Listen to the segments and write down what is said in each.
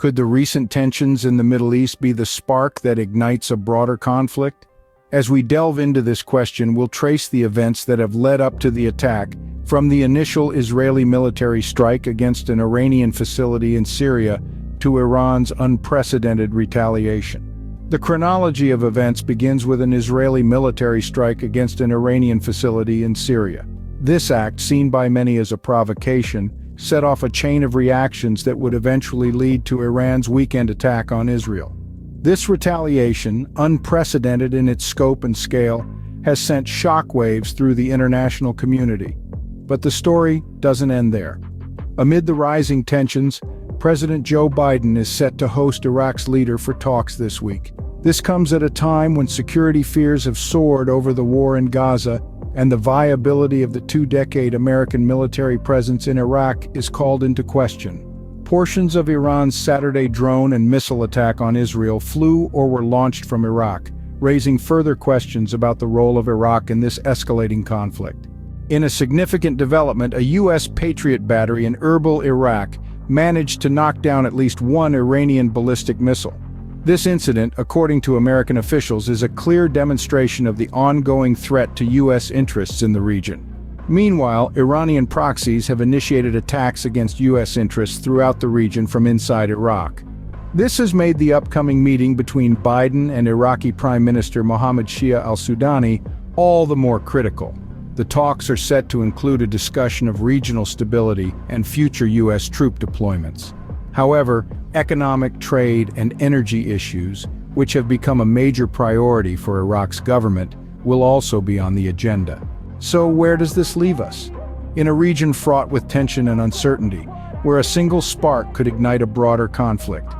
Could the recent tensions in the Middle East be the spark that ignites a broader conflict? As we delve into this question, we'll trace the events that have led up to the attack, from the initial Israeli military strike against an Iranian facility in Syria to Iran's unprecedented retaliation. The chronology of events begins with an Israeli military strike against an Iranian facility in Syria. This act, seen by many as a provocation, set off a chain of reactions that would eventually lead to Iran's weekend attack on Israel. This retaliation, unprecedented in its scope and scale, has sent shockwaves through the international community. But the story doesn't end there. Amid the rising tensions, President Joe Biden is set to host Iraq's leader for talks this week. This comes at a time when security fears have soared over the war in Gaza, and the viability of the two-decade American military presence in Iraq is called into question. Portions of Iran's Saturday drone and missile attack on Israel flew or were launched from Iraq, raising further questions about the role of Iraq in this escalating conflict. In a significant development, a U.S. Patriot battery in Erbil, Iraq, managed to knock down at least one Iranian ballistic missile. This incident, according to American officials, is a clear demonstration of the ongoing threat to U.S. interests in the region. Meanwhile, Iranian proxies have initiated attacks against U.S. interests throughout the region from inside Iraq. This has made the upcoming meeting between Biden and Iraqi Prime Minister Mohammed Shia al-Sudani all the more critical. The talks are set to include a discussion of regional stability and future U.S. troop deployments. However, economic, trade, and energy issues, which have become a major priority for Iraq's government, will also be on the agenda. So where does this leave us? In a region fraught with tension and uncertainty, where a single spark could ignite a broader conflict.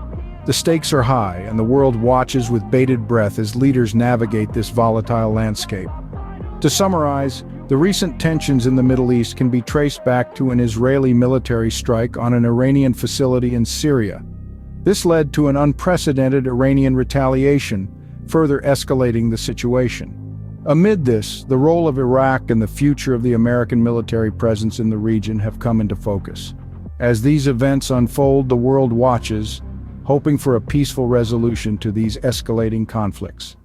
The stakes are high, and the world watches with bated breath as leaders navigate this volatile landscape. To summarize, the recent tensions in the Middle East can be traced back to an Israeli military strike on an Iranian facility in Syria. This led to an unprecedented Iranian retaliation, further escalating the situation. Amid this, the role of Iraq and the future of the American military presence in the region have come into focus. As these events unfold, the world watches, hoping for a peaceful resolution to these escalating conflicts.